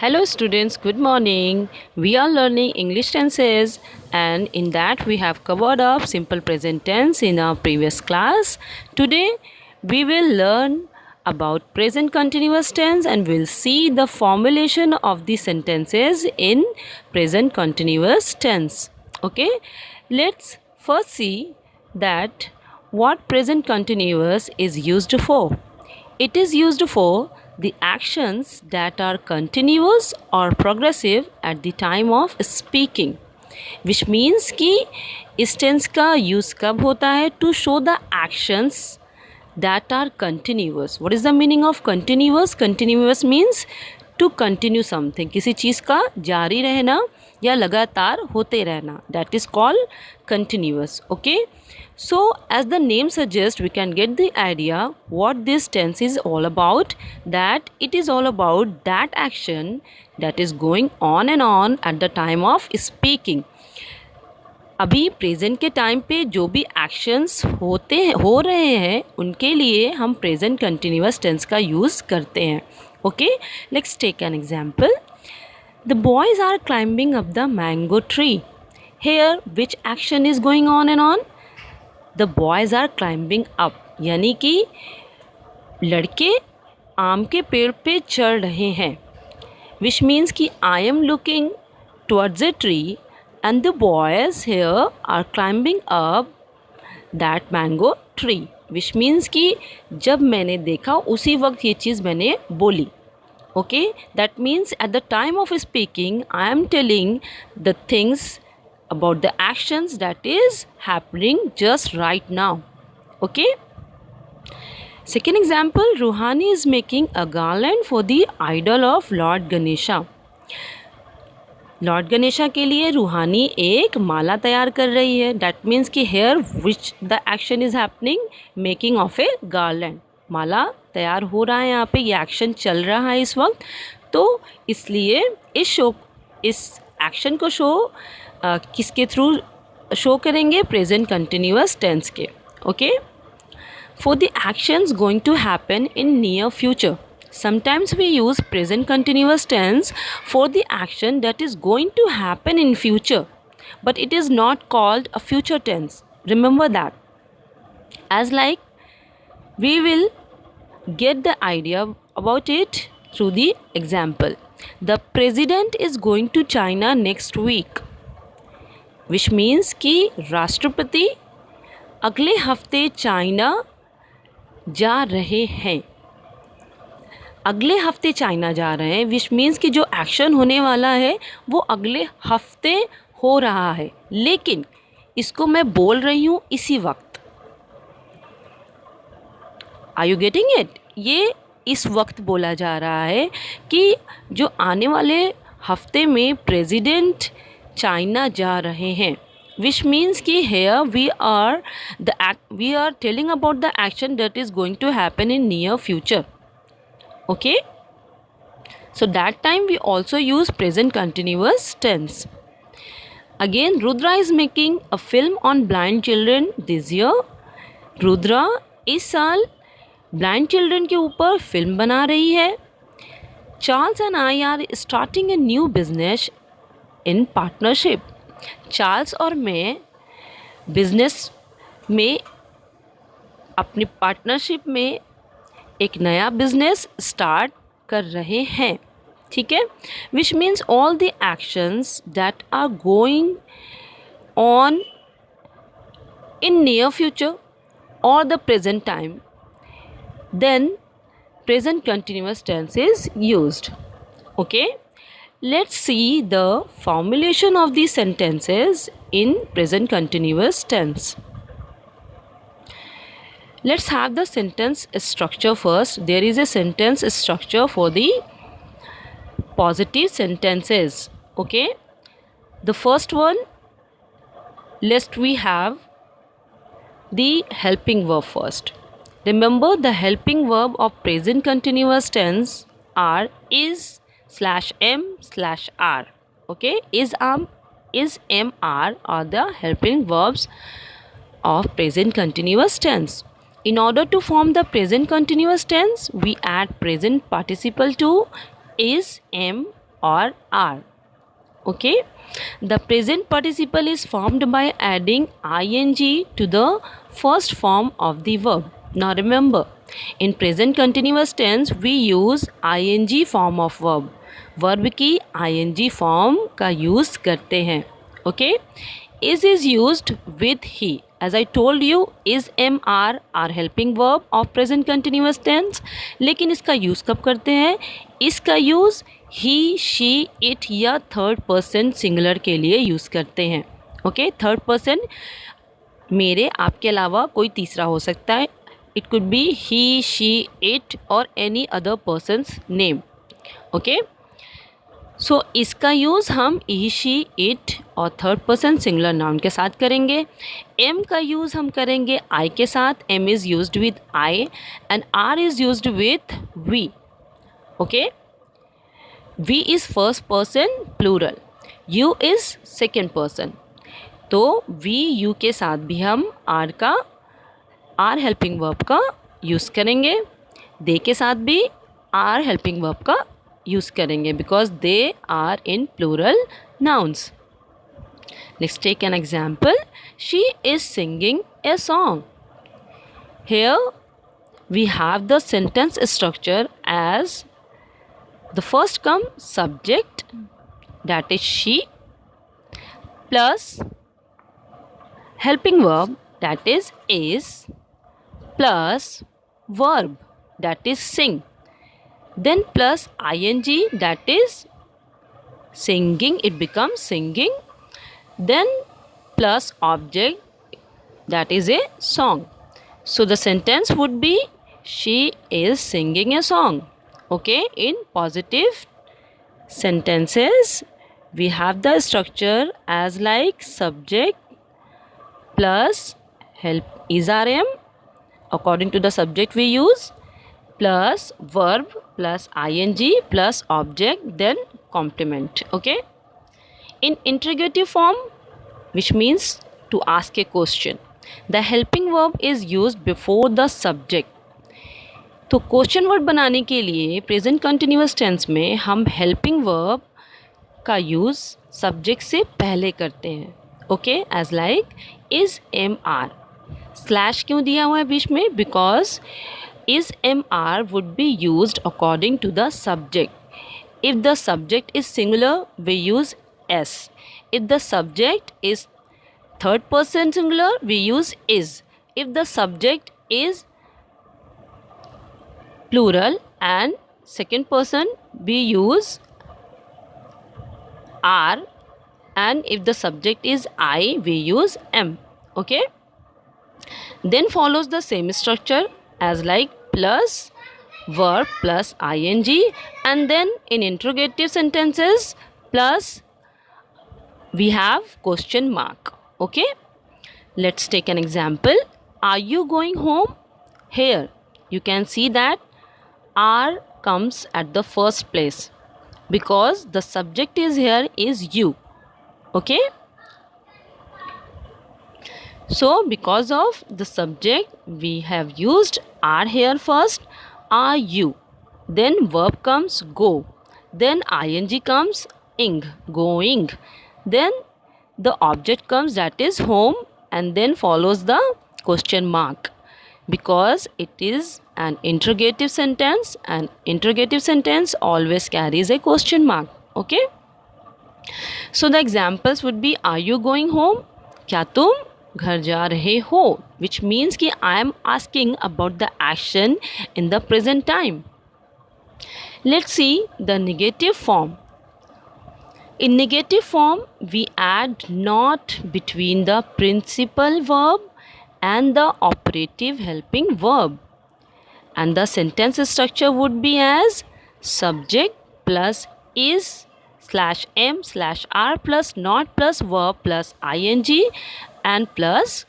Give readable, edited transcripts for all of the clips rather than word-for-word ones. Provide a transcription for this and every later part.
Hello students, good morning. We are learning English tenses and in that we have covered up simple present tense in our previous class. Today we will learn about present continuous tense and we'll see the formulation of the sentences in present continuous tense. Okay, let's first see that what present continuous is used for. It is used for the actions that are continuous or progressive at the time of speaking, which means कि इस tense का use कब होता है to show the actions that are continuous. What is the meaning of continuous? Continuous means to continue something. किसी चीज़ का जारी रहना या लगातार होते रहना. That is called continuous. Okay. So as the name suggests, we can get the idea what this tense is all about. That it is all about that action that is going on and on at the time of speaking. अभी present के time पे जो भी actions हो रहे हैं उनके लिए हम प्रेजेंट कंटिन्यूअस टेंस का यूज़ करते हैं. Okay, let's take an example. The boys are climbing up the mango tree. Here which action is going on and on? The boys are climbing up, यानी कि लड़के आम के पेड़ पे चढ़ रहे हैं. विच मीन्स कि I am looking towards a tree and the boys here are climbing up that mango tree, which means कि जब मैंने देखा उसी वक्त ये चीज़ मैंने बोली. Okay, that means at the time of speaking I am telling the things about the actions that is happening just right now. Okay. Second example, Ruhani is making a garland for the idol of Lord Ganesha. Lord Ganesha के लिए रूहानी एक माला तैयार कर रही है. That means कि here which the action is happening making of a garland. माला तैयार हो रहा है, यहाँ पे ये एक्शन चल रहा है इस वक्त. तो इसलिए इस एक्शन को किसके थ्रू शो करेंगे? प्रेजेंट कंटिन्यूअस टेंस के. Okay, for the actions going to happen in near future. Sometimes we use present continuous tense for the action that is going to happen in future, but it is not called a future tense. Remember that. As like we will get the idea about it through the example. The president is going to China next week, which means कि राष्ट्रपति अगले हफ्ते China जा रहे हैं. अगले हफ्ते China जा रहे हैं विच मीन्स कि जो एक्शन होने वाला है वो अगले हफ्ते हो रहा है, लेकिन इसको मैं बोल रही हूँ इसी वक्त. Are you getting it? ये इस वक्त बोला जा रहा है कि जो आने वाले हफ्ते में प्रेसिडेंट चाइना जा रहे हैं. विच मीन्स कि here we are telling about the action that is going to happen in near future. Okay, so that time we also use present continuous tense. Again, Rudra is making a film on blind children this year. Rudra इस साल blind children के ऊपर film बना रही है. Charles and I are starting a new business in partnership. Charles और मैं business में अपनी पार्टनरशिप में एक नया बिजनेस स्टार्ट कर रहे हैं. ठीक है, which means all the actions that are going on in near future और the present time, then present continuous tense is used. Okay, let's see the formulation of the sentences in present continuous tense. Let's have the sentence structure first. There is a sentence structure for the positive sentences. Okay, the first one, we have the helping verb first. Remember, the helping verb of present continuous tense are is/am/are. Okay, is am are are the helping verbs of present continuous tense. In order to form the present continuous tense, we add present participle to is, am or are. Okay, the present participle is formed by adding ing to the first form of the verb. Now remember, in present continuous tense we use ing form of verb. Verb की ing form का use करते हैं. Okay, is used with he. As I told you, is are helping verb of present continuous tense. लेकिन इसका use कब करते हैं? इसका use ही, शी, इट या थर्ड पर्सन सिंगुलर के लिए यूज़ करते हैं. ओके, थर्ड पर्सन मेरे, आपके अलावा कोई तीसरा हो सकता है. It could be he, she, it और any other person's name. Okay, so इसका यूज़ हम ही, शी, इट और थर्ड पर्सन सिंगुलर नाउन के साथ करेंगे. एम का यूज़ हम करेंगे आई के साथ. Am is used with I and are is used with we. Okay, we is first person plural, you is second person. तो we, you के साथ भी हम are का, are helping verb का यूज़ करेंगे. they के साथ भी are helping verb का यूज़ करेंगे because they are in plural nouns. Let's take an example. She is singing a song. Here we have the sentence structure as the first come subject, that is she, plus helping verb, that is, plus verb, that is sing, then plus ing, that is singing, it becomes singing, then plus object, that is a song. So the sentence would be she is singing a song. Okay, in positive sentences we have the structure as like subject plus help is rm, according to the subject we use, plus verb plus ing plus object, then complement. Okay, in interrogative form, which means to ask a question, the helping verb is used before the subject. तो question word बनाने के लिए present continuous tense में हम helping verb का use subject से पहले करते हैं. Okay, as like is am are. Slash क्यों दिया हुआ है बीच में? Because is am are would be used according to the subject. If the subject is singular we use S. If the subject is third person singular we use is. If the subject is plural and second person we use are, and if the subject is I we use am. Okay, then follows the same structure as like plus verb plus ing, and then in interrogative sentences plus we have question mark. Okay, let's take an example. Are you going home? Here you can see that are comes at the first place because the subject is here is you. Okay, so because of the subject we have used are here first. Are you, then verb comes go, then ing comes ing, going, then the object comes, that is home, and then follows the question mark because it is an interrogative sentence, and interrogative sentence always carries a question mark. Okay, so the examples would be are you going home? क्या तुम घर जा रहे हो? Which means कि I am asking about the action in the present time. Let's see the negative form. In negative form we add not between the principal verb and the operative helping verb, and the sentence structure would be as subject plus is slash m slash r plus not plus verb plus ing and plus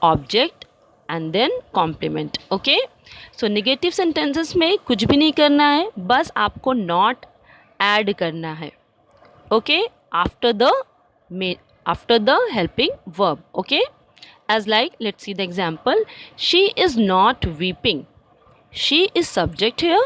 object and then complement. Okay, so negative sentences में कुछ भी नहीं करना है, बस आपको not add करना है. Okay, after the helping verb. Okay, as like let's see the example. She is not weeping. She is subject here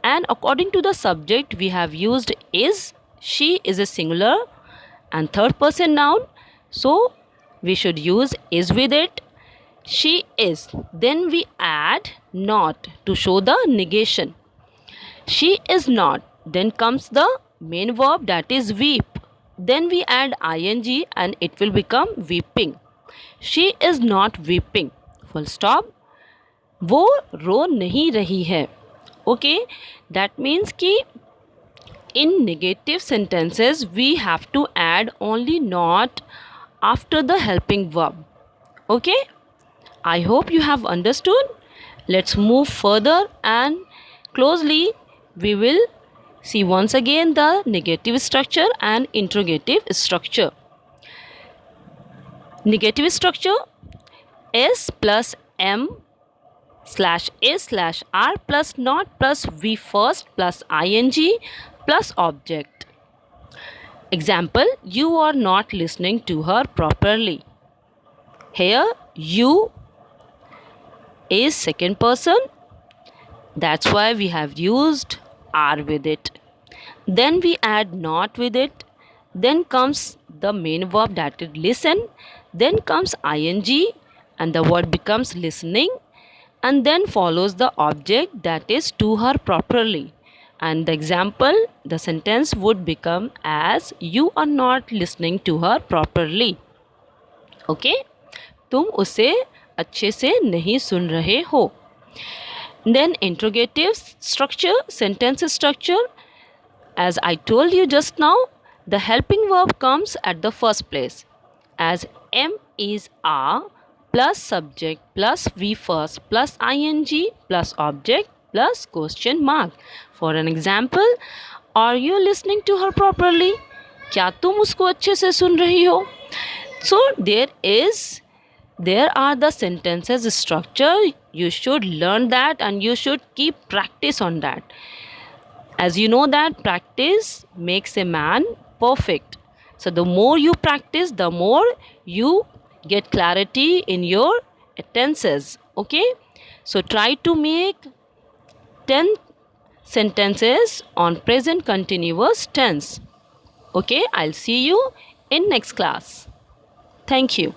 And according to the subject, we have used is. She is a singular and third person noun. So we should use is with it. She is. Then we add not to show the negation. She is not. Then comes the main verb, that is weep. Then we add ing and it will become weeping. She is not weeping. Full stop. वो रो नहीं रही है. Okay, that means कि in negative sentences we have to add only not after the helping verb. Okay, I hope you have understood. Let's move further and closely we will see once again the negative structure and interrogative structure. Negative structure: S plus M slash A slash R plus not plus V first plus ing plus object. Example: you are not listening to her properly. Here you is second person, that's why we have used are with it. Then we add not with it. Then comes the main verb, that is listen. Then comes ing and the word becomes listening. And then follows the object, that is to her properly. And the example, the sentence would become as you are not listening to her properly. Okay? तुम उसे अच्छे से नहीं सुन रहे हो. Then interrogative structure, sentence structure. As I told you just now, the helping verb comes at the first place as M is a plus subject plus V first plus ing plus object plus question mark. For an example, are you listening to her properly? क्या तुम उसको अच्छे से सुन रही हो? So there are the sentences structure. You should learn that and you should keep practice on that. As you know that practice makes a man perfect. So the more you practice, the more you get clarity in your tenses. Okay? So try to make 10 sentences on present continuous tense. Okay? I'll see you in next class. Thank you.